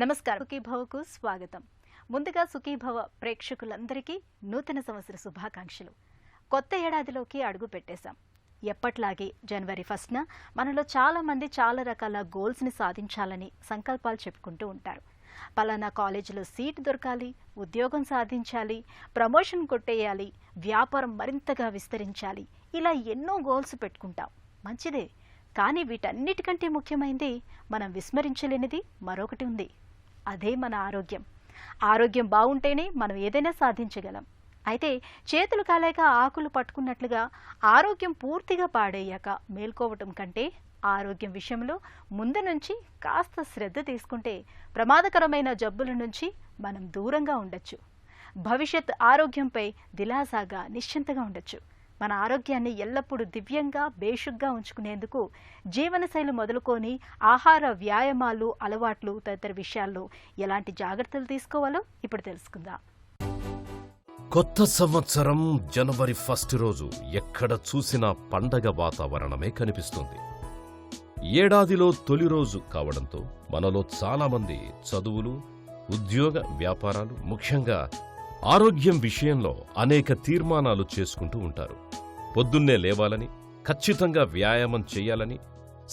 నమస్కారం. సుఖీభవకు స్వాగతం. ముందుగా సుఖీభవ ప్రేక్షకులందరికీ నూతన సంవత్సర శుభాకాంక్షలు. కొత్త ఏడాదిలోకి అడుగు పెట్టేశాం. ఎప్పట్లాగే జనవరి 1న మనలో చాలా మంది చాలా రకాల గోల్స్ని సాధించాలని సంకల్పాలు చెప్పుకుంటూ ఉంటారు. పలానా కాలేజీలో సీట్ దొరకాలి, ఉద్యోగం సాధించాలి, ప్రమోషన్ కొట్టేయాలి, వ్యాపారం మరింతగా విస్తరించాలి, ఇలా ఎన్నో గోల్స్ పెట్టుకుంటాం. మంచిదే, కానీ వీటన్నిటికంటే ముఖ్యమైనది మనం విస్మరించలేనిది మరొకటి ఉంది. అదే మన ఆరోగ్యం. ఆరోగ్యం బాగుంటేనే మనం ఏదైనా సాధించగలం. అయితే చేతులు కాలేక ఆకులు పట్టుకున్నట్లుగా ఆరోగ్యం పూర్తిగా పాడయ్యాక మేల్కోవటం కంటే ఆరోగ్యం విషయంలో ముందు నుంచి కాస్త శ్రద్ధ తీసుకుంటే ప్రమాదకరమైన జబ్బుల నుంచి మనం దూరంగా ఉండొచ్చు. భవిష్యత్ ఆరోగ్యంపై దిలాసాగా నిశ్చింతగా ఉండొచ్చు. మన ఆరోగ్యాన్ని ఎల్లప్పుడూ దివ్యంగా బేషుగ్గా ఉంచుకునేందుకు జీవనశైలి మొదలుకొని ఆహార, వ్యాయామాలు, అలవాట్లు తదితర విషయాల్లో ఎలాంటి జాగ్రత్తలు తీసుకోవాలో ఇప్పుడు తెలుసుకుందాం. కొత్త సంవత్సరం జనవరి 1 రోజు ఎక్కడ చూసినా పండగ వాతావరణమే కనిపిస్తుంది. ఏడాదిలో తొలి రోజు కావడంతో మనలో చాలామంది చదువులు, ఉద్యోగ, వ్యాపారాలు, ముఖ్యంగా ఆరోగ్యం విషయంలో అనేక తీర్మానాలు చేసుకుంటూ ఉంటారు. పొద్దున్నే లేవాలని, ఖచ్చితంగా వ్యాయామం చెయ్యాలని,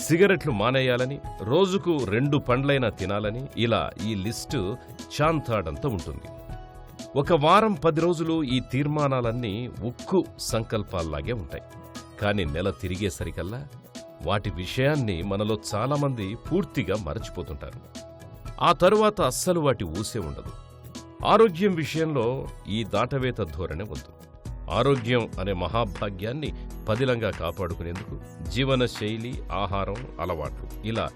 సిగరెట్లు మానేయాలని, రోజుకు 2 పండ్లైనా తినాలని, ఇలా ఈ లిస్టు చాంతాడంతా ఉంటుంది. ఒక వారం 10 రోజులు ఈ తీర్మానాలన్నీ ఉక్కు సంకల్పాల్లాగే ఉంటాయి. కాని నెల తిరిగేసరికల్లా వాటి విషయాన్ని మనలో చాలామంది పూర్తిగా మరచిపోతుంటారు. ఆ తరువాత అస్సలు వాటి ఊసే ఉండదు. ఆరోగ్యం విషయంలో ఈ దాటవేత ధోరణి వద్దు. ఆరోగ్యం అనే మహాభాగ్యాన్ని పదిలంగా కాపాడుకునేందుకు జీవన శైలి, ఆహారం, అలవాట్లు, ఇలా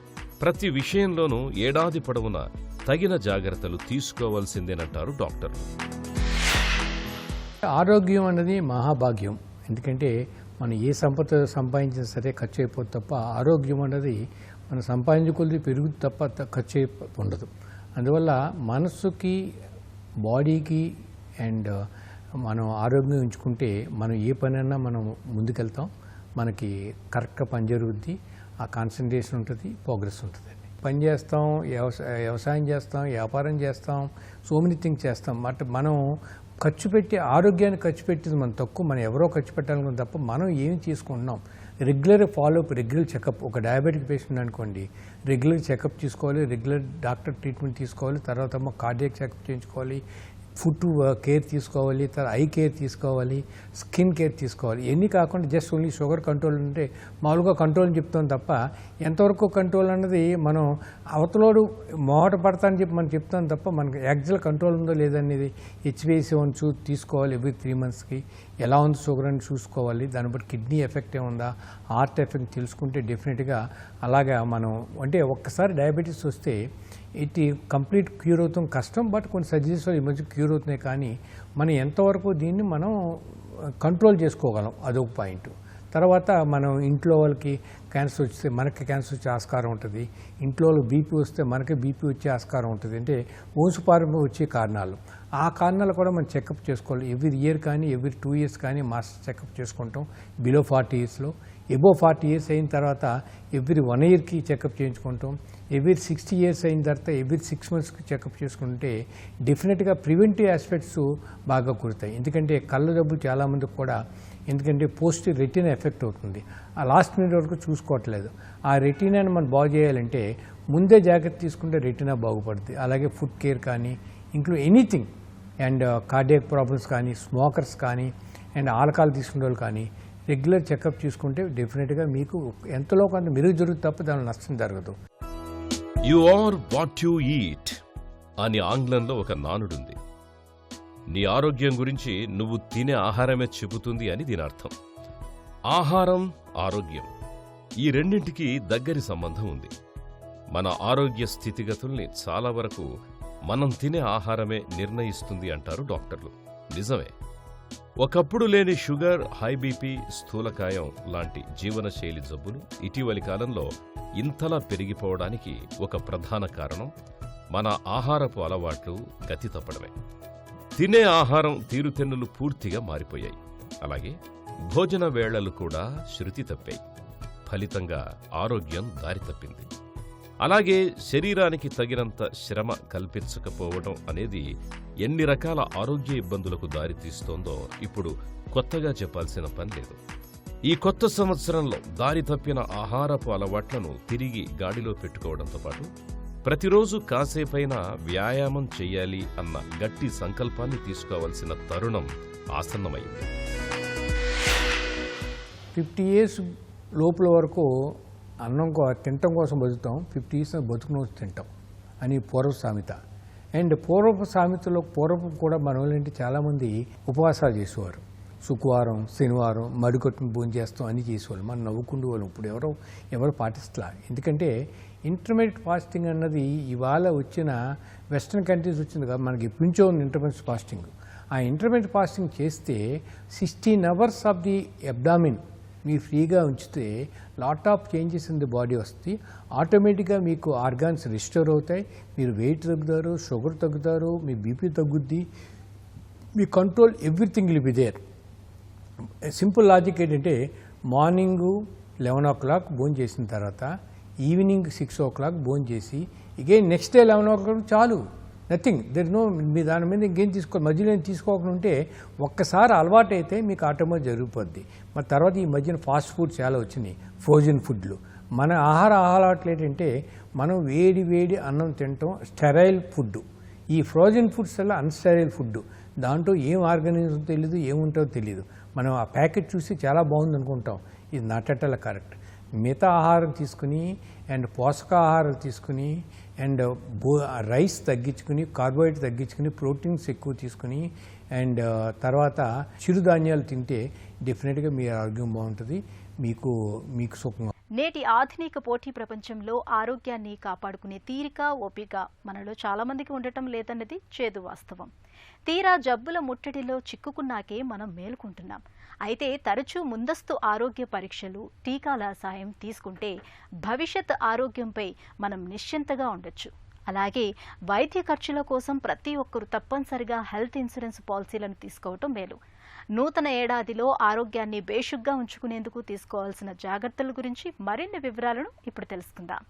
ప్రతి విషయంలోనూ ఏడాది పొడవునా తగిన జాగ్రత్తలు తీసుకోవాల్సిందేనంటారు డాక్టర్లు. ఆరోగ్యం అన్నది మహాభాగ్యం. ఎందుకంటే మనం ఏ సంపద సంపాదించినా సరే ఖర్చు అయిపోతుంది తప్ప ఆరోగ్యం అన్నది మనం సంపాదించుకొద్ది పెరుగుతుంది తప్ప ఖర్చు ఉండదు. అందువల్ల మనస్సుకి, బాడీకి అండ్ మనం ఆరోగ్యం ఉంచుకుంటే మనం ఏ పనైనా మనం ముందుకెళ్తాం. మనకి కరెక్ట్గా పని జరుగుద్ది, ఆ కాన్సన్ట్రేషన్ ఉంటుంది, ప్రోగ్రెస్ ఉంటుంది. పని చేస్తాం, వ్యవసాయం చేస్తాం, వ్యాపారం చేస్తాం, సో మెనీ థింగ్స్ చేస్తాం. బట్ మనం ఖర్చు పెట్టి ఆరోగ్యాన్ని ఖర్చు పెట్టింది మనం తక్కువ. మనం ఎవరో ఖర్చు పెట్టాలనుకున్న తప్ప మనం ఏమి తీసుకుంటున్నాం. Regular follow up, regular checkup. ఒక డయాబెటిక్ పేషెంట్ అనుకోండి, రెగ్యులర్ చెకప్ తీసుకోవాలి, రెగ్యులర్ డాక్టర్ ట్రీట్మెంట్ తీసుకోవాలి, తర్వాత కార్డియాక్ చెకప్ చేయించుకోవాలి, ఫుడ్ కేర్ తీసుకోవాలి, తర్వాత ఐ కేర్ తీసుకోవాలి, స్కిన్ కేర్ తీసుకోవాలి. ఇవన్నీ కాకుండా జస్ట్ ఓన్లీ షుగర్ కంట్రోల్ అంటే మామూలుగా కంట్రోల్ అని చెప్తాం తప్ప ఎంతవరకు కంట్రోల్ అన్నది మనం మొహట పడతానని చెప్పి మనం చెప్తాం తప్ప మనకి యాక్చువల్ కంట్రోల్ ఉందో లేదనేది HbA1c తీసుకోవాలి ఎవ్రీ 3 monthsకి. ఎలా ఉంది షుగర్ అని చూసుకోవాలి. దాన్ని బట్టి కిడ్నీ ఎఫెక్ట్ ఏముందా, హార్ట్ ఎఫెక్ట్ తెలుసుకుంటే డెఫినెట్గా అలాగా మనం అంటే ఒక్కసారి డయాబెటీస్ వస్తే ఇది కంప్లీట్ క్యూర్ అవుతాం కష్టం. బట్ కొన్ని సర్జరీస్లో ఈ మధ్య క్యూర్ అవుతున్నాయి. కానీ మనం ఎంతవరకు దీన్ని మనం కంట్రోల్ చేసుకోగలం అదొక పాయింట్. తర్వాత మనం ఇంట్లో వాళ్ళకి క్యాన్సర్ వస్తే మనకి క్యాన్సర్ వచ్చే ఆస్కారం ఉంటుంది. ఇంట్లో వాళ్ళకి బీపీ వస్తే మనకి బీపీ వచ్చే ఆస్కారం ఉంటుంది. అంటే వంశపారంపర్యం వచ్చే కారణాలు, ఆ కారణాలు కూడా మనం చెకప్ చేసుకోవాలి. ఎవ్రీ ఇయర్ కానీ ఎవ్రీ 2 years కానీ మాస్టర్ చెకప్ చేసుకుంటాం. బిలో 40 yearsలో, ఎబో 40 years అయిన తర్వాత ఎవ్రీ 1 yearకి చెకప్ చేయించుకుంటాం. ఎవ్రీ 60 years అయిన తర్వాత ఎవ్రీ 6 monthsకి చెకప్ చేసుకుంటే డెఫినెట్గా ప్రివెంటివ్ ఆస్పెక్ట్స్ బాగా కుడతాయి. ఎందుకంటే కళ్ళ జబ్బులు చాలామందికి కూడా, ఎందుకంటే పోస్ట్ రెటీనా ఎఫెక్ట్ అవుతుంది. ఆ లాస్ట్ మినిట్ వరకు చూసుకోవట్లేదు. ఆ రెటీనాని మనం బాగు చేయాలంటే ముందే జాగ్రత్త తీసుకుంటే రెటీనా బాగుపడుతుంది. అలాగే ఫుడ్ కేర్ కానీ, include anything, and cardiac problems కానీ, స్మోకర్స్ కానీ, అండ్ ఆల్కహాల్ తీసుకునే వాళ్ళు కానీ రెగ్యులర్ చెకప్ చేసుకుంటే డెఫినెట్గా మీకు ఎంతలో కొంత మెరుగు జరుగుతుంది తప్ప దాని నష్టం జరగదు. You are what you eat అని ఆంగ్లంలో ఒక నానుడుంది. నీ ఆరోగ్యం గురించి నువ్వు తినే ఆహారమే చెబుతుంది అని దీని అర్థం. ఆహారం, ఆరోగ్యం ఈ రెండింటికి దగ్గరి సంబంధం ఉంది. మన ఆరోగ్య స్థితిగతుల్ని చాలా వరకు మనం తినే ఆహారమే నిర్ణయిస్తుంది అంటారు డాక్టర్లు. నిజమే. ఒకప్పుడు లేని షుగర్, హై బీపీ, స్థూలకాయం లాంటి జీవనశైలి జబ్బులు ఇటీవలి కాలంలో ఇంతలా పెరిగిపోవడానికి ఒక ప్రధాన కారణం మన ఆహారపు అలవాట్లు గతి తప్పడమే. తినే ఆహారం తీరుతెన్నులు పూర్తిగా మారిపోయాయి. అలాగే భోజన వేళలు కూడా శృతి తప్పాయి. ఫలితంగా ఆరోగ్యం దారి తప్పింది. అలాగే శరీరానికి తగినంత శ్రమ కల్పించకపోవడం అనేది ఎన్ని రకాల ఆరోగ్య ఇబ్బందులకు దారితీస్తోందో ఇప్పుడు కొత్తగా చెప్పాల్సిన పని లేదు. ఈ కొత్త సంవత్సరంలో దారి తప్పిన ఆహారపు అలవాట్లను తిరిగి గాడిలో పెట్టుకోవడంతో పాటు ప్రతిరోజు కాసేపైనా వ్యాయామం చెయ్యాలి అన్న గట్టి సంకల్పాన్ని తీసుకోవాల్సిన తరుణం ఆసన్నమైంది. 50 years లోపల వరకు అన్నం తినటం కోసం బతుకుతాం, 50 years బతుకుని తింటాం అని పూర్వ సామెత. అండ్ పూర్వపు సామెతలో పూర్వపు కూడా మన వాళ్ళంటే చాలామంది ఉపవాసాలు చేసేవారు. శుక్రవారం, శనివారం మడికొట్టుని భోజనం చేస్తాం అని చేసేవాళ్ళు. మనం నవ్వుకుండే వాళ్ళం. ఇప్పుడు ఎవరు పాటిస్తలా. ఎందుకంటే ఇంటర్మీడియట్ ఫాస్టింగ్ అన్నది ఇవాళ వచ్చిన వెస్ట్రన్ కంట్రీస్ వచ్చింది కదా, మనకి ఎప్పుంచో ఉంది ఇంటర్మీడియట్ ఫాస్టింగ్. ఆ ఇంటర్మీడియట్ ఫాస్టింగ్ చేస్తే 16 hours ఆఫ్ ది అబ్డామిన్ మీ ఫ్రీగా ఉంచితే lot of changes in the body వస్తాయి. ఆటోమేటిక్గా మీకు ఆర్గాన్స్ రిస్టోర్ అవుతాయి, మీరు వెయిట్ తగ్గుతారు, షుగర్ తగ్గుతారు, మీ బీపీ తగ్గుద్ది, మీ control everything will be there. Simple logic ఏంటంటే మార్నింగు 11 o'clock భోజనం చేసిన తర్వాత ఈవినింగ్ 6 o'clock భోజనం చేసి ఇగైన్ నెక్స్ట్ డే 11 o'clock చాలు. నథింగ్, దెర్ నో, మీ దాని మీద ఇంకేం మధ్యలో ఏం తీసుకోకుండా ఉంటే ఒక్కసారి అలవాటు అయితే మీకు ఆటోమేటిక్ జరిగిపోద్ది. మరి తర్వాత ఈ మధ్యన ఫాస్ట్ ఫుడ్ చాలా వచ్చినాయి, ఫ్రోజన్ ఫుడ్లు. మన ఆహార అలవాట్లు ఏంటంటే మనం వేడి అన్నం తినటం స్టెరైల్ ఫుడ్. ఈ ఫ్రోజన్ ఫుడ్స్ వల్ల అన్స్టెరైల్ ఫుడ్. దాంట్లో ఏం ఆర్గానిజం తెలియదు, ఏముంటుందో తెలియదు. మనం ఆ ప్యాకెట్ చూసి చాలా బాగుంది అనుకుంటాం, ఇది నాటట్టల కరెక్ట్. మిగతా ఆహారం తీసుకుని అండ్ పోషకాహారం తీసుకుని అండ్ రైస్ తగ్గించుకుని, కార్బోహైడ్రేట్ తగ్గించుకుని, ప్రోటీన్స్ ఎక్కువ తీసుకుని అండ్ తర్వాత చిరుధాన్యాలు తింటే డెఫినెట్గా మీ ఆరోగ్యం బాగుంటుంది, మీకు సుఖంగా. నేటి ఆధునిక పోటీ ప్రపంచంలో ఆరోగ్యాన్ని కాపాడుకునే తీరిక, ఓపిక మనలో చాలా మందికి ఉండటం లేదన్నది చేదు వాస్తవం. తీరా జబ్బుల ముట్టడిలో చిక్కుకున్నాకే మనం మేలుకుంటున్నాం. అయితే తరచూ ముందస్తు ఆరోగ్య పరీక్షలు, టీకాల సాయం తీసుకుంటే భవిష్యత్ ఆరోగ్యంపై మనం నిశ్చింతగా ఉండొచ్చు. అలాగే వైద్య ఖర్చుల కోసం ప్రతి ఒక్కరూ తప్పనిసరిగా హెల్త్ ఇన్సూరెన్స్ పాలసీలను తీసుకోవటం మేలు. నూతన ఏడాదిలో ఆరోగ్యాన్ని బేషుగ్గా ఉంచుకునేందుకు తీసుకోవాల్సిన జాగ్రత్తల గురించి మరిన్ని వివరాలను ఇప్పుడు తెలుసుకుందాం.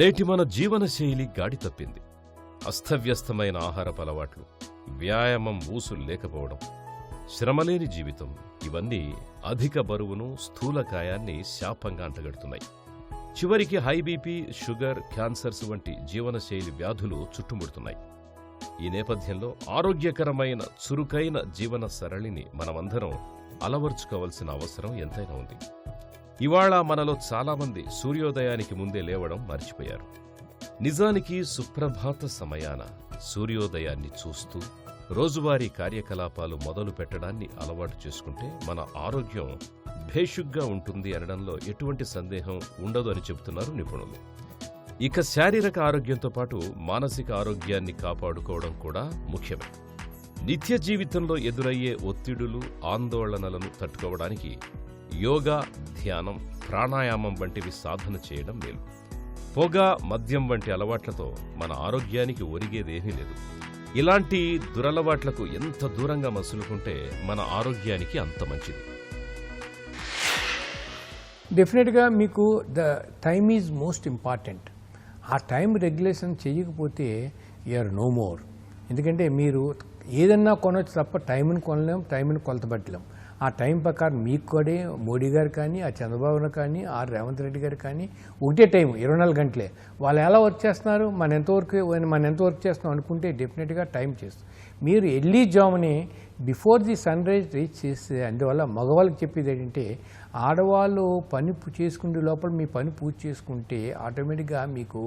నేటి మన జీవనశైలి గాడి తప్పింది. అస్తవ్యస్తమైన ఆహారపు అలవాట్లు, వ్యాయామం ఊసులు లేకపోవడం, శ్రమలేని జీవితం, ఇవన్నీ అధిక బరువును, స్థూలకాయాన్ని శాపంగా అంటగడుతున్నాయి. చివరికి హై బీపీ, షుగర్, క్యాన్సర్స్ వంటి జీవనశైలి వ్యాధులు చుట్టుముడుతున్నాయి. ఈ నేపథ్యంలో ఆరోగ్యకరమైన, చురుకైన జీవన సరళిని మనమందరం అలవర్చుకోవాల్సిన అవసరం ఎంతైనా ఉంది. ఇవాళ మనలో చాలామంది సూర్యోదయానికి ముందే లేవడం మర్చిపోయారు. నిజానికి సుప్రభాత సమయాన సూర్యోదయాన్ని చూస్తూ రోజువారీ కార్యకలాపాలు మొదలు పెట్టడాన్ని అలవాటు చేసుకుంటే మన ఆరోగ్యం భేషుగ్గా ఉంటుంది అనడంలో ఎటువంటి సందేహం ఉండదు అని చెబుతున్నారు నిపుణులు. ఇక శారీరక ఆరోగ్యంతో పాటు మానసిక ఆరోగ్యాన్ని కాపాడుకోవడం కూడా ముఖ్యమే. నిత్య జీవితంలో ఎదురయ్యే ఒత్తిడులు, ఆందోళనలను తట్టుకోవడానికి యోగా, ధ్యానం, ప్రాణాయామం వంటివి సాధన చేయడం మేలు. పొగ, మద్యం వంటి అలవాట్లతో మన ఆరోగ్యానికి ఒరిగేదేమీ లేదు. ఇలాంటి దురలవాట్లకు ఎంత దూరంగా మసులుకుంటే మన ఆరోగ్యానికి అంత మంచిది. డెఫినెట్గా మీకు the time is most important. ఆ టైం రెగ్యులేషన్ చేయకపోతే యూఆర్ నో మోర్. ఎందుకంటే మీరు ఏదన్నా కొనవచ్చు తప్ప టైంని కొనలేం, టైంని కొలతపట్టలేం. ఆ టైం ప్రకారం మీకు కూడా మోడీ గారు కానీ, ఆ చంద్రబాబు కానీ, ఆర్ రేవంత్ రెడ్డి గారు కానీ ఒకటే టైం 24 గంటలే. వాళ్ళు ఎలా వర్క్ చేస్తున్నారు, మనం ఎంత వర్క్ చేస్తున్నాం అనుకుంటే డెఫినెట్గా టైం చేస్తాం. మీరు ఎర్లీ జామునే before the sun rise reach చేస్తే, అందువల్ల మగవాళ్ళకి చెప్పేది ఏంటంటే ఆడవాళ్ళు పని చేసుకునే లోపల మీ పని పూర్తి చేసుకుంటే ఆటోమేటిక్గా మీకు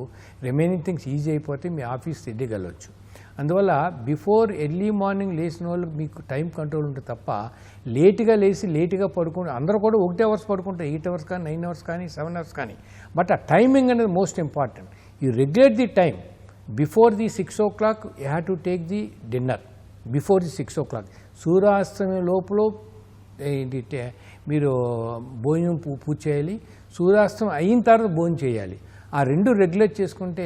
రిమైనింగ్ థింగ్స్ ఈజీ అయిపోతే మీ ఆఫీస్ తిరిగెళ్ళొచ్చు. అందువల్ల బిఫోర్ ఎర్లీ మార్నింగ్ లేచిన వాళ్ళు మీకు టైం కంట్రోల్ ఉంటుంది తప్ప లేటుగా లేచి లేటుగా పడుకుంటే అందరూ కూడా 1 hours పడుకుంటారు, 8 hours కానీ, 9 hours కానీ, 7 hours కానీ. బట్ ఆ టైమింగ్ అనేది most important. You regulate the time. Before the 6 o'clock you have to take the dinner. Before the 6 o'clock సూర్యాస్తమయం లోపల మీరు భోజనం పూర్తి చేయాలి. సూర్యాస్తం అయిన తర్వాత భోజనం చేయాలి. ఆ రెండు రెగ్యులేట్ చేసుకుంటే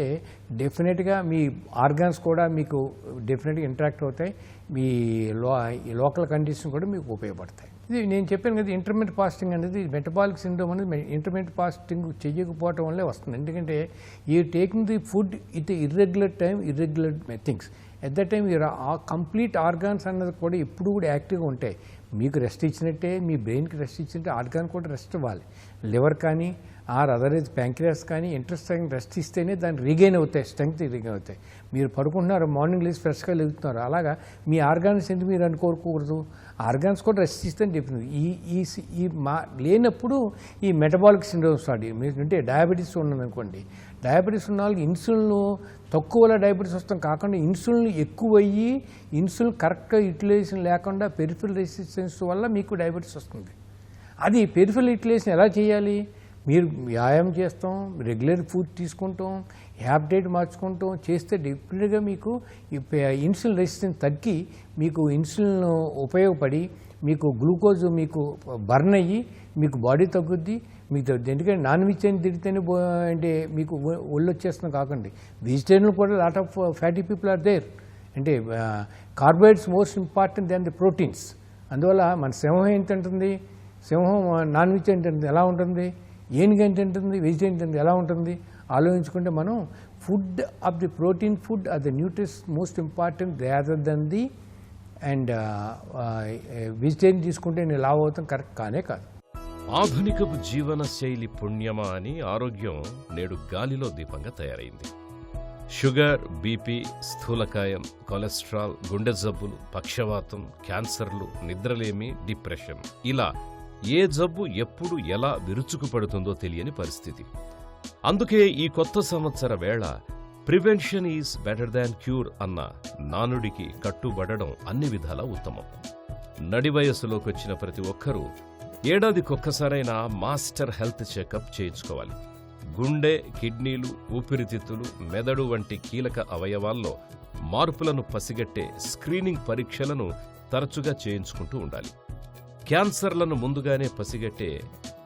డెఫినెట్గా మీ ఆర్గాన్స్ కూడా మీకు డెఫినెట్గా ఇంటరాక్ట్ అవుతాయి. మీ లోకల్ కండిషన్ కూడా మీకు ఉపయోగపడతాయి. ఇది నేను చెప్పాను కదా, ఇంటర్మీడియట్ ఫాస్టింగ్ అనేది మెటబాలిక్ సిండ్రోమ్ అనేది ఇంటర్మీడియట్ ఫాస్టింగ్ చేయకపోవటం వల్లే వస్తుంది. ఎందుకంటే ఈ taking the food it irregular time, irregular things. At the time ఆ కంప్లీట్ ఆర్గాన్స్ అన్నది కూడా ఎప్పుడు కూడా యాక్టివ్గా ఉంటాయి. మీకు రెస్ట్ ఇచ్చినట్టే మీ బ్రెయిన్కి రెస్ట్ ఇచ్చినట్టే ఆర్గాన్ కూడా రెస్ట్ ఇవ్వాలి. లివర్ కానీ అదర్వైజ్ ప్యాంక్రియాస్ కానీ ఇంట్రెస్ట్ రెస్ట్ ఇస్తేనే దాన్ని రీగైన్ అవుతాయి, స్ట్రెంగ్త్ రీగైన్ అవుతాయి. మీరు పడుకుంటున్నారు, మార్నింగ్ లేచి ఫ్రెష్గా లేగుతున్నారు, అలాగా మీ ఆర్గాన్స్ ఎందుకు మీరు అనుకోకూడదు, ఆర్గాన్స్ కూడా రెస్ట్ ఇస్తేనే చెప్తుంది. ఈ లేనప్పుడు ఈ మెటబాలిక్ సిండ్రోమ్ స్టార్ట్. అంటే డయాబెటీస్ ఉన్నదనుకోండి, డయాబెటీస్ ఉన్న వాళ్ళకి ఇన్సులిన్ తక్కువలో డయాబెటీస్ వస్తాం కాకుండా ఇన్సులిన్ ఎక్కువయ్యి ఇన్సులిన్ కరెక్ట్గా యూటిలైజేషన్ లేకుండా పెరిఫెరల్ రెసిస్టెన్స్ వల్ల మీకు డయాబెటీస్ వస్తుంది. అది పెరిఫెరల్ యూటిలైజేషన్ ఎలా చేయాలి? మీరు వ్యాయామం చేస్తాం, రెగ్యులర్ ఫుడ్ తీసుకుంటాం, హ్యాబ్ డైట్ మార్చుకుంటాం చేస్తే డెఫినెట్గా మీకు ఇన్సులిన్ రెసిస్టెన్స్ తగ్గి మీకు ఇన్సులిన్ ఉపయోగపడి మీకు గ్లూకోజ్ మీకు బర్న్ అయ్యి మీకు బాడీ తగ్గుద్ది. మీకు ఎందుకంటే నాన్ వెజ్ అని తిడితేనే అంటే మీకు ఒళ్ళు వచ్చేస్తుంది కాకండి. వెజిటేరియన్ కూడా lot of fatty people are there. అంటే carbohydrates most important than the proteins. అందువల్ల మన సింహం ఏం తింటుంది, సింహం నాన్ వెజ్ ఏం తింటుంది ఎలా ఉంటుంది, ఏనుగు ఏం తింటుంది, వెజిటేరియన్ తింటుంది ఎలా ఉంటుంది ఆలోచించుకుంటే మనం food of the protein food are the nutrients most important rather than the and vegetarian తీసుకుంటే నేను లావ్ అవుతాం కరెక్ట్ కానే కాదు. ఆధునికపు జీవన శైలి పుణ్యమా అని ఆరోగ్యం నేడు గాలిలో దీపంగా తయారైంది. షుగర్, బీపీ, స్థూలకాయం, కొలెస్ట్రాల్, గుండె జబ్బులు, పక్షవాతం, క్యాన్సర్లు, నిద్రలేమి, డిప్రెషన్, ఇలా ఏ జబ్బు ఎప్పుడు ఎలా విరుచుకుపడుతుందో తెలియని పరిస్థితి. అందుకే ఈ కొత్త సంవత్సర వేళ prevention is better than cure అన్న నానుడికి కట్టుబడడం అన్ని విధాలా ఉత్తమం. నడి వయస్సులోకొచ్చిన ప్రతి ఒక్కరూ ఏడాదికొక్కసారైనా మాస్టర్ హెల్త్ చెకప్ చేయించుకోవాలి. గుండె, కిడ్నీలు, ఊపిరితిత్తులు, మెదడు వంటి కీలక అవయవాల్లో మార్పులను పసిగట్టే స్క్రీనింగ్ పరీక్షలను తరచుగా చేయించుకుంటూ ఉండాలి. క్యాన్సర్లను ముందుగానే పసిగట్టే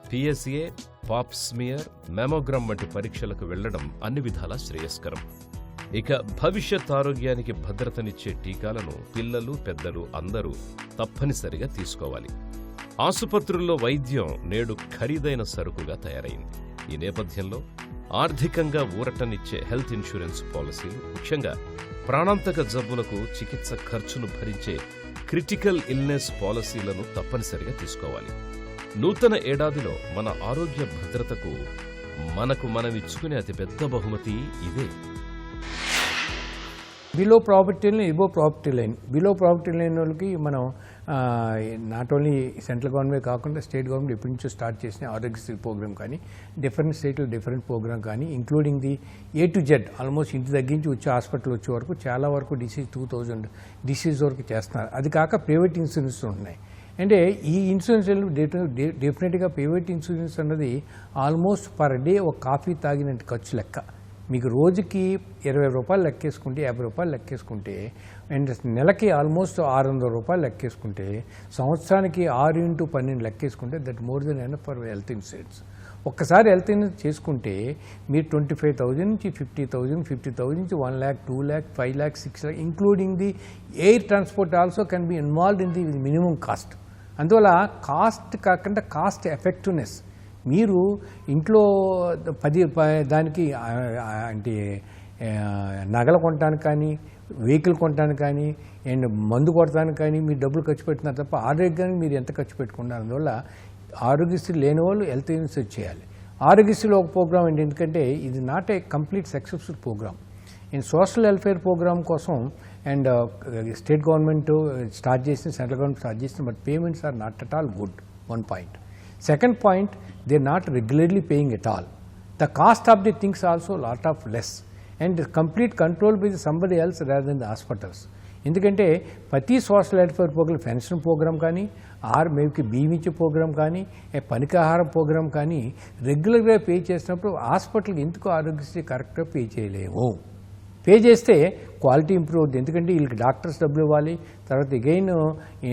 పిఎస్ఏ, పాప్స్మియర్, మెమోగ్రామ్ వంటి పరీక్షలకు వెళ్లడం అన్ని విధాలా శ్రేయస్కరం. ఇక భవిష్యత్ ఆరోగ్యానికి భద్రతనిచ్చే టీకాలను పిల్లలు, పెద్దలు అందరూ తప్పనిసరిగా తీసుకోవాలి. ఆసుపత్రుల్లో వైద్యం నేడు ఖరీదైన సరుకుగా తయారైంది. ఈ నేపథ్యంలో ఆర్థికంగా ఊరటనిచ్చే హెల్త్ ఇన్సూరెన్స్ పాలసీలు, ముఖ్యంగా ప్రాణాంతక జబ్బులకు చికిత్స ఖర్చును భరించే క్రిటికల్ ఇల్నెస్ పాలసీలను తప్పనిసరిగా తీసుకోవాలి. నూతన ఏడాదిలో మన ఆరోగ్య భద్రతకు మనకు మనమిచ్చుకునే అతిపెద్ద బహుమతి ఇదే. Below property line, above property line. Below property line వాళ్ళకి మనం నాట్ ఓన్లీ సెంట్రల్ గవర్నమెంట్ కాకుండా స్టేట్ గవర్నమెంట్ ఎప్పటి నుంచో స్టార్ట్ చేసిన ఆరోగ్యశ్రీ ప్రోగ్రామ్ కానీ, డిఫరెంట్ స్టేట్లో డిఫరెంట్ ప్రోగ్రామ్ కానీ, including the A to Z almost ఇంటి తగ్గించి వచ్చే హాస్పిటల్ వచ్చే వరకు చాలా వరకు డిసీజ్ 2000 డిసీజ్ వరకు చేస్తున్నారు. అది కాక ప్రైవేట్ ఇన్సూరెన్స్ ఉంటున్నాయి. అంటే ఈ ఇన్సూరెన్స్ డెఫినెట్గా ప్రైవేట్ ఇన్సూరెన్స్ అన్నది ఆల్మోస్ట్ పర్ డే ఒక కాఫీ తాగినట్టు ఖర్చు లెక్క. మీకు రోజుకి 20 రూపాయలు లెక్కేసుకుంటే, 50 రూపాయలు లెక్కేసుకుంటే, అండ్ నెలకి ఆల్మోస్ట్ 600 రూపాయలు లెక్కేసుకుంటే, సంవత్సరానికి 6 × 12 లెక్కేసుకుంటే that more than enough for health insurance. ఒక్కసారి హెల్త్ ఇన్సూరెన్స్ చేసుకుంటే మీరు 25,000 నుంచి 50,000, 50,000 నుంచి 1 lakh, 2 lakh, 5 lakh, 6 lakh, including the air transport also can be involved in the minimum cost. అందువల్ల కాస్ట్ కాకుండా కాస్ట్ ఎఫెక్టివ్నెస్. మీరు ఇంట్లో దానికి అంటే నగలు కొనడానికి కానీ, వెహికల్ కొనడానికి కానీ, అండ్ మందు కొట్టడానికి కానీ మీరు డబ్బులు ఖర్చు పెడుతున్నారు తప్ప ఆరోగ్యానికి మీరు ఎంత ఖర్చు పెట్టుకున్నారు. అందువల్ల ఆరోగ్యశ్రీ లేని వాళ్ళు హెల్త్ ఇన్సూరెన్స్ చేయాలి. ఆరోగ్యశ్రీలో ఒక ప్రోగ్రామ్ ఏంటి, ఎందుకంటే ఇది not a complete successful programme. And social welfare programme కోసం అండ్ స్టేట్ గవర్నమెంట్ స్టార్ట్ చేసిన, సెంట్రల్ గవర్నమెంట్ స్టార్ట్ చేసిన, but payments are not at all good. 1 point. Second point, they are not regularly paying at all. The cost of the things also lot of less, and complete control by somebody else rather than the hospitals. ఎందుకంటే ప్రతి social welfare programme, pension programme కానీ, మేబీకి బీమిచ్చే programme కానీ, పనికాహారం programme కానీ రెగ్యులర్గా pay చేసినప్పుడు హాస్పిటల్కి ఎందుకు ఆరోగ్యశ్రీ కరెక్ట్గా పే చేయలేము. పే చేస్తే క్వాలిటీ ఇంప్రూవ్ అవుతుంది. ఎందుకంటే వీళ్ళకి డాక్టర్స్ డబ్బులు ఇవ్వాలి, తర్వాత అగైన్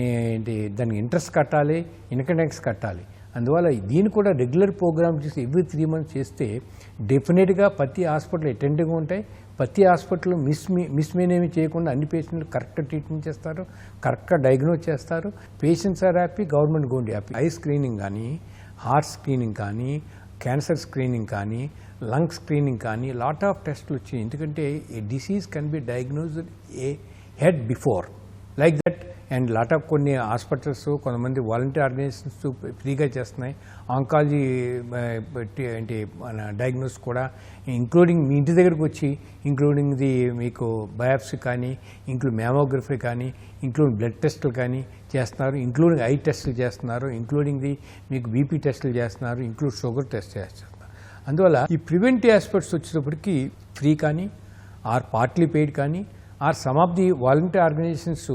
ఏంటి దానికి ఇంట్రెస్ట్ కట్టాలి, ఇన్కమ్ ట్యాక్స్ కట్టాలి. అందువల్ల దీన్ని కూడా రెగ్యులర్ ప్రోగ్రామ్ చేసి ఎవ్రీ 3 months చేస్తే డెఫినెట్గా ప్రతి హాస్పిటల్ అటెండ్గా ఉంటాయి. ప్రతి హాస్పిటల్ మిస్మేనేమి చేయకుండా అన్ని పేషెంట్లు కరెక్ట్ ట్రీట్మెంట్ చేస్తారు, కరెక్ట్గా డయాగ్నోజ్ చేస్తారు. పేషెంట్స్ ఆర్ హ్యాపీ, గవర్నమెంట్ గోండి హ్యాపీ. ఐ స్క్రీనింగ్ కానీ, హార్ట్ స్క్రీనింగ్ కానీ, క్యాన్సర్ స్క్రీనింగ్ కానీ, లంగ్ స్క్రీనింగ్ కానీ లాట్ ఆఫ్ టెస్ట్లు వచ్చాయి. ఎందుకంటే a disease can be diagnosed ahead before like that. And lot of కొన్ని హాస్పిటల్స్ కొంతమంది వాలంటీర్ ఆర్గనైజేషన్స్ ఫ్రీగా చేస్తున్నాయి. ఆంకాలజీ అంటే మన డయాగ్నోస్ కూడా ఇంక్లూడింగ్ మీ ఇంటి దగ్గరకు వచ్చి ఇంక్లూడింగ్ మీకు బయాప్సీ కానీ, ఇంక్లూడ్ మ్యామోగ్రఫీ కానీ, ఇంక్లూడింగ్ బ్లడ్ టెస్టులు కానీ చేస్తున్నారు, ఇంక్లూడింగ్ ఐ టెస్టులు చేస్తున్నారు, ఇంక్లూడింగ్ మీకు బీపీ టెస్టులు చేస్తున్నారు, ఇంక్లూడ్ షుగర్ టెస్ట్ చేస్తున్నారు. అందువల్ల ఈ ప్రివెంటివ్ ఆస్పెక్ట్స్ వచ్చేటప్పటికి ఫ్రీ కానీ ఆర్ పార్ట్లీ పెయిడ్ కానీ or some of the volunteer organisations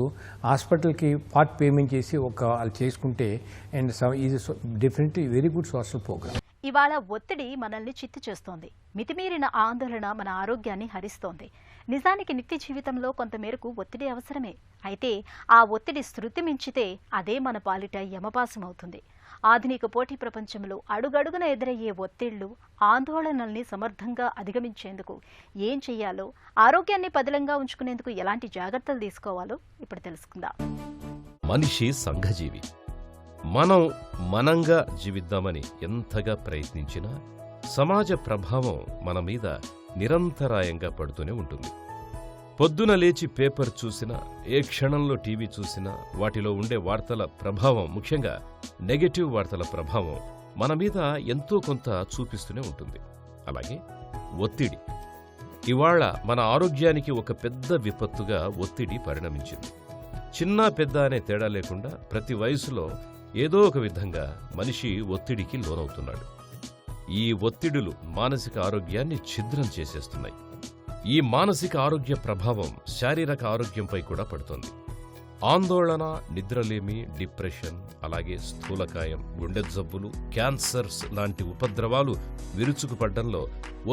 హాస్పిటల్కి పార్ట్ పేమెంట్ చేసి వాళ్ళు చేసుకుంటే అండ్ ఇది definitely very good social programme. ఇవాళ ఒత్తిడి మనల్ని చిత్తు చేస్తోంది. మితిమీరిన ఆందోళన మన ఆరోగ్యాన్ని హరిస్తోంది. నిజానికి నిత్య జీవితంలో కొంతమేరకు ఒత్తిడి అవసరమే. అయితే ఆ ఒత్తిడి శృతి మించితే అదే మన పాలిట యమపాసమవుతుంది. ఆధునిక పోటీ ప్రపంచంలో అడుగడుగున ఎదురయ్యే ఒత్తిళ్లు, ఆందోళనల్ని సమర్థంగా అధిగమించేందుకు ఏం చెయ్యాలో, ఆరోగ్యాన్ని పదిలంగా ఉంచుకునేందుకు ఎలాంటి జాగ్రత్తలు తీసుకోవాలో ఇప్పుడు తెలుసుకుందాం. మనిషి సంఘజీవి. మనంగా జీవిద్దామని ఎంతగా ప్రయత్నించినా సమాజ ప్రభావం మన మీద నిరంతరాయంగా పడుతూనే ఉంటుంది. పొద్దున లేచి పేపర్ చూసినా, ఏ క్షణంలో టీవీ చూసినా వాటిలో ఉండే వార్తల ప్రభావం, ముఖ్యంగా నెగటివ్ వార్తల ప్రభావం మన మీద ఎంతో కొంత చూపిస్తూనే ఉంటుంది. అలాగే ఒత్తిడి ఇవాళ మన ఆరోగ్యానికి ఒక పెద్ద విపత్తుగా ఒత్తిడి పరిణమించింది. చిన్న పెద్ద అనే తేడా లేకుండా ప్రతి వయసులో ఏదో ఒక విధంగా మనిషి ఒత్తిడికి లోనవుతున్నాడు. ఈ ఒత్తిడులు మానసిక ఆరోగ్యాన్ని ఛిద్రం చేసేస్తున్నాయి. ఈ మానసిక ఆరోగ్య ప్రభావం శారీరక ఆరోగ్యంపై కూడా పడుతోంది. ఆందోళన, నిద్రలేమి, డిప్రెషన్, అలాగే స్థూలకాయం, గుండె జబ్బులు, క్యాన్సర్స్ లాంటి ఉపద్రవాలు విరుచుకుపడ్డంలో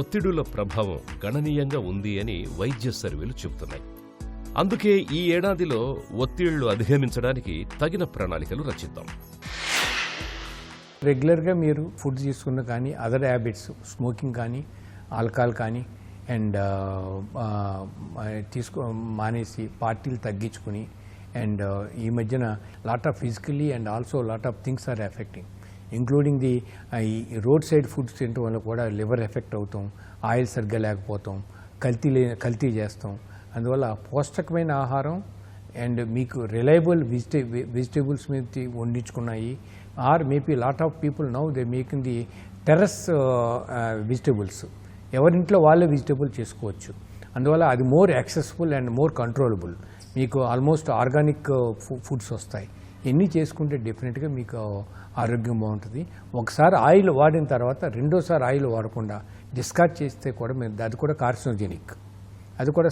ఒత్తిడుల ప్రభావం గణనీయంగా ఉంది అని వైద్య సర్వేలు చెబుతున్నాయి. అందుకే ఈ ఏడాదిలో ఒత్తిళ్లు అధిగమించడానికి తగిన ప్రణాళికలు రచిద్దాం. రెగ్యులర్గా మీరు ఫుడ్ తీసుకున్న కానీ, అదర్ హ్యాబిట్స్, స్మోకింగ్ కానీ, ఆల్కహాల్ కానీ అండ్ మానేసి పార్టీలు తగ్గించుకుని అండ్ ఈ మధ్యన lot of physically and also lot of things are effecting including ఈ రోడ్ సైడ్ ఫుడ్స్ తినడం వల్ల కూడా లివర్ ఎఫెక్ట్ అవుతాం, ఆయిల్ సరిగ్గా లేకపోతాం, కల్తీ చేస్తాం. అందువల్ల పౌష్టికమైన ఆహారం అండ్ మీకు రిలయబుల్ వెజిటేబుల్స్ మీద వండించుకున్నాయి or maybe lot of people now they making the terrace vegetables, ఎవరింట్లో వాళ్ళే వెజిటేబుల్ చేసుకోవచ్చు. అందువల్ల అది more accessible and more controllable. మీకు ఆల్మోస్ట్ ఆర్గానిక్ ఫుడ్స్ వస్తాయి. ఎన్ని చేసుకుంటే డెఫినెట్గా మీకు ఆరోగ్యం బాగుంటుంది. ఒకసారి ఆయిల్ వాడిన తర్వాత రెండోసారి ఆయిల్ వాడకుండా డిస్కార్డ్ చేస్తే కూడా అది కూడా కార్సినోజెనిక్. అది కూడా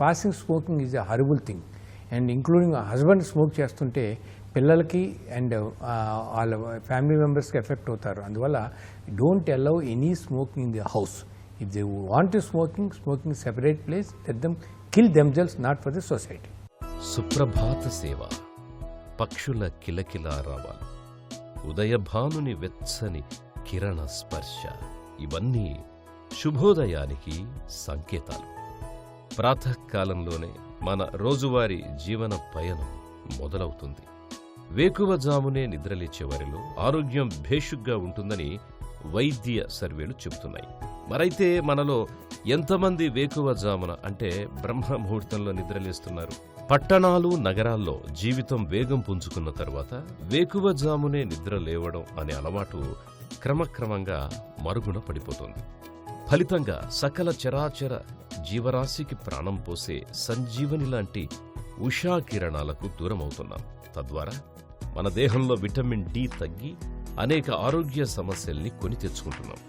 fasting smoking is a horrible thing. And including husband smoke చేస్తుంటే పిల్లలకి అండ్ వాళ్ళ ఫ్యామిలీ మెంబర్స్కి ఎఫెక్ట్ అవుతారు. అందువల్ల don't allow any smoking in the house. If they want to smoking separate place, let them kill themselves, not for the society. సుప్రభాత సేవ, పక్షుల కిలకిలా రావాలు, ఉదయభానుని వెచ్చని కిరణ స్పర్శ, ఇవన్నీ శుభోదయానికి సంకేతాలు. ప్రాతకాలంలోనే మన రోజువారీ జీవన పయనం మొదలవుతుంది. వేకువజామునే నిద్రలేచేవారిలో ఆరోగ్యం భేషుగ్గా ఉంటుందని వైద్య సర్వేలు చెబుతున్నాయి. మరైతే మనలో ఎంతమంది వేకువజామున అంటే బ్రహ్మముహూర్తంలో నిద్రలేస్తున్నారు? పట్టణాలు, నగరాల్లో జీవితం వేగం పుంజుకున్న తర్వాత వేకువజామునే నిద్ర లేవడం అనే అలవాటు క్రమక్రమంగా మరుగున పడిపోతుంది. ఫలితంగా సకల చరాచర జీవరాశికి ప్రాణం పోసే సంజీవని లాంటి ఉషాకిరణాలకు దూరమవుతున్నాం. తద్వారా మన దేహంలో విటమిన్ డి తగ్గి అనేక ఆరోగ్య సమస్యల్ని కొని తెచ్చుకుంటున్నాం.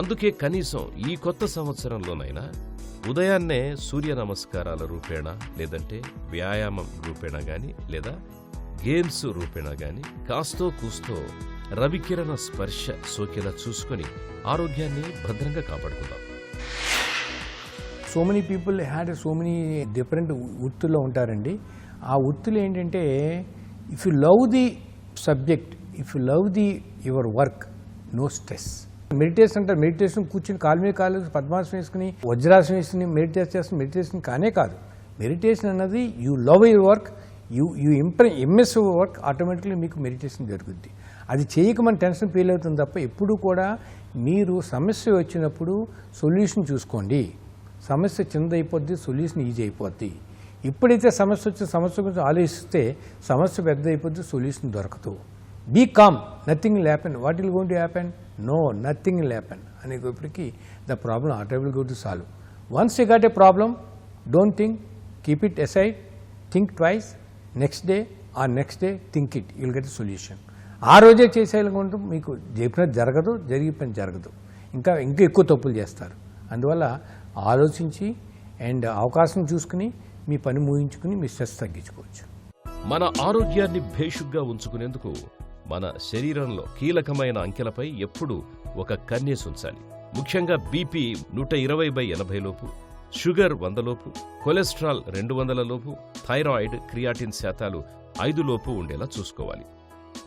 అందుకే కనీసం ఈ కొత్త సంవత్సరంలోనైనా ఉదయాన్నే సూర్య నమస్కారాల రూపేణా, లేదంటే వ్యాయామం రూపేణా గాని, లేదా గేమ్స్ రూపేణా గాని కాస్తో కూస్తో రవికిరణ స్పర్శ సోకేలా చూసుకొని ఆరోగ్యాన్ని భద్రంగా కాపాడుకుందాం. So many people had so many different వృత్తుల్లో ఉంటారండి. ఆ వృత్తులు ఏంటంటే if you love the subject if you love your work, no stress. Meditation అంటే మెడిటేషన్ కూర్చుని కాలు మీద కాలు పద్మాసనం వేసుకుని వజ్రాసనం వేసుకుని మెడిటేషన్ చేస్తున్న మెడిటేషన్ కానే కాదు. మెడిటేషన్ అన్నది you love your work, you MS your work, automatically మీకు మెడిటేషన్ జరుగుద్ది. అది చేయక మన టెన్షన్ ఫీల్ అవుతుంది తప్ప ఎప్పుడు కూడా మీరు సమస్య వచ్చినప్పుడు సొల్యూషన్ చూసుకోండి. సమస్య చిన్నదైపోద్ది, సొల్యూషన్ ఈజీ అయిపోద్ది. ఎప్పుడైతే సమస్య వచ్చిన సమస్య గురించి ఆలోచిస్తే సమస్య పెద్ద అయిపోద్ది, సొల్యూషన్ దొరకదు. Be calm, nothing will happen. What will going to happen? No, nothing will happen అనేటప్పటికీ ద ప్రాబ్లం ఆటోమేటిక్గా go to solve. Once you got a problem, don't think, keep it aside, think twice, next day or next day think it, you will get a solution. ఆ రోజే చేసేయాలనుకుంటూ మీకు చెప్పినది జరగదు, జరిగే పని జరగదు, ఇంకా ఎక్కువ తప్పులు చేస్తారు. అందువల్ల ఆలోచించి అండ్ అవకాశం చూసుకుని మీ పని ముగించుకుని మీ స్ట్రెస్ తగ్గించుకోవచ్చు. మన ఆరోగ్యాన్ని భేషుగ్గా ఉంచుకునేందుకు మన శరీరంలో కీలకమైన అంకెలపై ఎప్పుడూ ఒక కన్నేసి ఉంచాలి. ముఖ్యంగా బీపీ 120/80 లోపు, షుగర్ 100 లోపు, కొలెస్ట్రాల్ 200 లోపు, థైరాయిడ్, క్రియాటిన్ శాతాలు 5 లోపు ఉండేలా చూసుకోవాలి.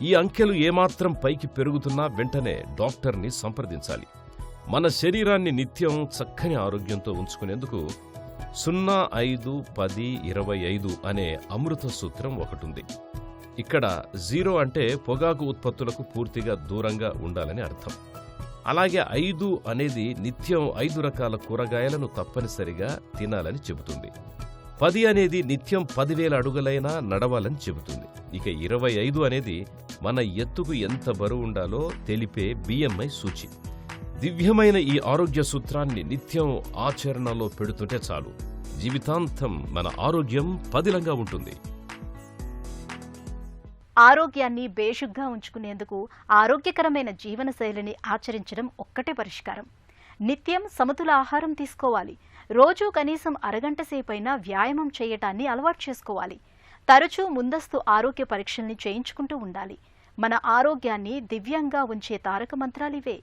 ఈ అంకెలు ఏమాత్రం పైకి పెరుగుతున్నా వెంటనే డాక్టర్ని సంప్రదించాలి. మన శరీరాన్ని నిత్యం చక్కని ఆరోగ్యంతో ఉంచుకునేందుకు 0, 5, 10, 25 అనే అమృత సూత్రం ఒకటుంది. ఇక్కడ 0 అంటే పొగాకు ఉత్పత్తులకు పూర్తిగా దూరంగా ఉండాలని అర్థం. అలాగే 5 అనేది నిత్యం 5 రకాల కూరగాయలను తప్పనిసరిగా తినాలని చెబుతుంది. 10 అనేది నిత్యం 10,000 అడుగులైనా నడవాలని చెబుతుంది. ఇక 25 అనేది మన ఎత్తుకు ఎంత బరువు ఉండాలో తెలిపే BMI సూచి. దివ్యమైన ఈ ఆరోగ్య సూత్రాన్ని నిత్యం ఆచరణలో పెడుతుంటే చాలు, జీవితాంతం మన ఆరోగ్యం పదిలంగా ఉంటుంది. ఆరోగ్యాన్ని బేషుగ్గా ఉంచుకునేందుకు ఆరోగ్యకరమైన జీవనశైలిని ఆచరించడం ఒక్కటే పరిష్కారం. నిత్యం సమతుల ఆహారం తీసుకోవాలి. రోజూ కనీసం అరగంట సేపైనా వ్యాయామం చేయటాన్ని అలవాటు చేసుకోవాలి. తరచూ ముందస్తు ఆరోగ్య పరీక్షల్ని చేయించుకుంటూ ఉండాలి. మన ఆరోగ్యాన్ని దివ్యంగా ఉంచే తారక మంత్రాలివే.